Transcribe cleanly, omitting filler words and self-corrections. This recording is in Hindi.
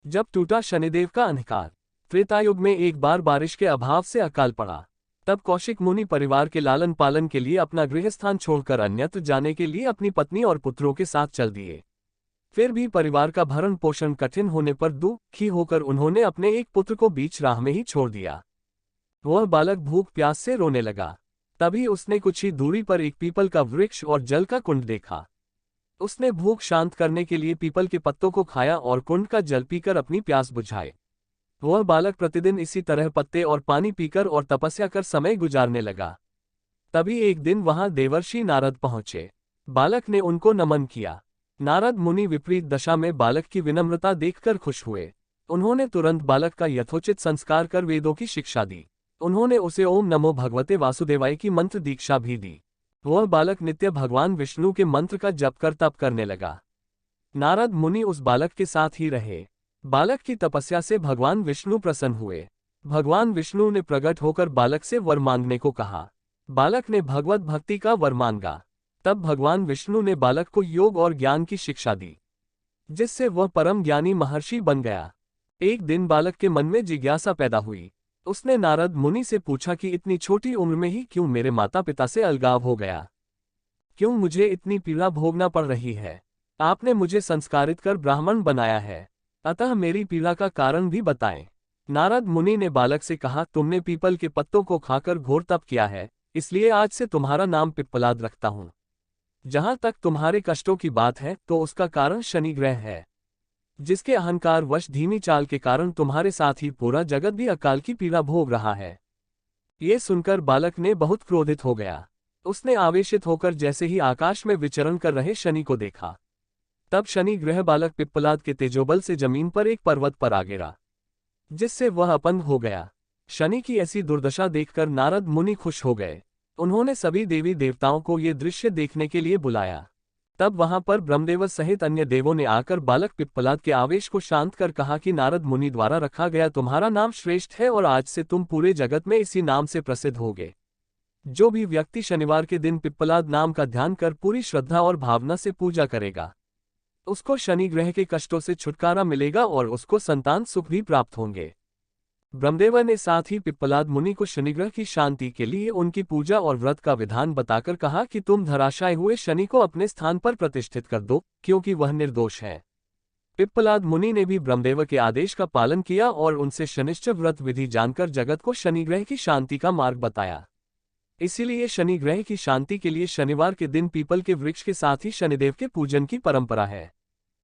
जब टूटा शनिदेव का अंधकार। त्रेतायुग में एक बार बारिश के अभाव से अकाल पड़ा। तब कौशिक मुनि परिवार के लालन पालन के लिए अपना गृहस्थान छोड़कर अन्यत्र जाने के लिए अपनी पत्नी और पुत्रों के साथ चल दिए। फिर भी परिवार का भरण पोषण कठिन होने पर दुखी होकर उन्होंने अपने एक पुत्र को बीच राह में ही छोड़ दिया। वह बालक भूख प्यास से रोने लगा। तभी उसने कुछ ही दूरी पर एक पीपल का वृक्ष और जल का कुंड देखा। उसने भूख शांत करने के लिए पीपल के पत्तों को खाया और कुंड का जल पीकर अपनी प्यास बुझाए। वह बालक प्रतिदिन इसी तरह पत्ते और पानी पीकर और तपस्या कर समय गुजारने लगा। तभी एक दिन वहां देवर्षि नारद पहुंचे। बालक ने उनको नमन किया। नारद मुनि विपरीत दशा में बालक की विनम्रता देखकर खुश हुए। उन्होंने तुरंत बालक का यथोचित संस्कार कर वेदों की शिक्षा दी। उन्होंने उसे ओम नमो भगवते वासुदेवाय की मंत्र दीक्षा भी दी। वह बालक नित्य भगवान विष्णु के मंत्र का जप कर तप करने लगा। नारद मुनि उस बालक के साथ ही रहे। बालक की तपस्या से भगवान विष्णु प्रसन्न हुए। भगवान विष्णु ने प्रकट होकर बालक से वर मांगने को कहा। बालक ने भगवत भक्ति का वर मांगा। तब भगवान विष्णु ने बालक को योग और ज्ञान की शिक्षा दी, जिससे वह परम ज्ञानी महर्षि बन गया। एक दिन बालक के मन में जिज्ञासा पैदा हुई। उसने नारद मुनि से पूछा कि इतनी छोटी उम्र में ही क्यों मेरे माता पिता से अलगाव हो गया? क्यों मुझे इतनी पीड़ा भोगना पड़ रही है? आपने मुझे संस्कारित कर ब्राह्मण बनाया है, अतः मेरी पीड़ा का कारण भी बताएं। नारद मुनि ने बालक से कहा, तुमने पीपल के पत्तों को खाकर घोर तप किया है, इसलिए आज से तुम्हारा नाम पिप्पलाद रखता हूं। जहां तक तुम्हारे कष्टों की बात है तो उसका कारण शनि ग्रह है, जिसके अहंकार वश धीमी चाल के कारण तुम्हारे साथ ही पूरा जगत भी अकाल की पीड़ा भोग रहा है। ये सुनकर बालक ने बहुत क्रोधित हो गया। उसने आवेशित होकर जैसे ही आकाश में विचरण कर रहे शनि को देखा। तब शनि ग्रह बालक पिप्पलाद के तेजोबल से जमीन पर एक पर्वत पर आ गिरा, जिससे वह अपंग हो गया। शनि की ऐसी दुर्दशा देखकर नारद मुनि खुश हो गए। उन्होंने सभी देवी देवताओं को ये दृश्य देखने के लिए बुलाया। तब वहां पर ब्रह्मदेव सहित अन्य देवों ने आकर बालक पिप्पलाद के आवेश को शांत कर कहा कि नारद मुनि द्वारा रखा गया तुम्हारा नाम श्रेष्ठ है और आज से तुम पूरे जगत में इसी नाम से प्रसिद्ध होगे। जो भी व्यक्ति शनिवार के दिन पिप्पलाद नाम का ध्यान कर पूरी श्रद्धा और भावना से पूजा करेगा, उसको शनि ग्रह के कष्टों से छुटकारा मिलेगा और उसको संतान सुख भी प्राप्त होंगे। ब्रह्मदेव ने साथ ही पिप्पलाद मुनि को शनिग्रह की शांति के लिए उनकी पूजा और व्रत का विधान बताकर कहा कि तुम धराशायी हुए शनि को अपने स्थान पर प्रतिष्ठित कर दो, क्योंकि वह निर्दोष है। पिप्पलाद मुनि ने भी ब्रह्मदेव के आदेश का पालन किया और उनसे शनिश्चर व्रत विधि जानकर जगत को शनिग्रह की शांति का मार्ग बताया। इसीलिए शनि ग्रह की शांति के लिए शनिवार के दिन पीपल के वृक्ष के साथ ही शनिदेव के पूजन की परंपरा है।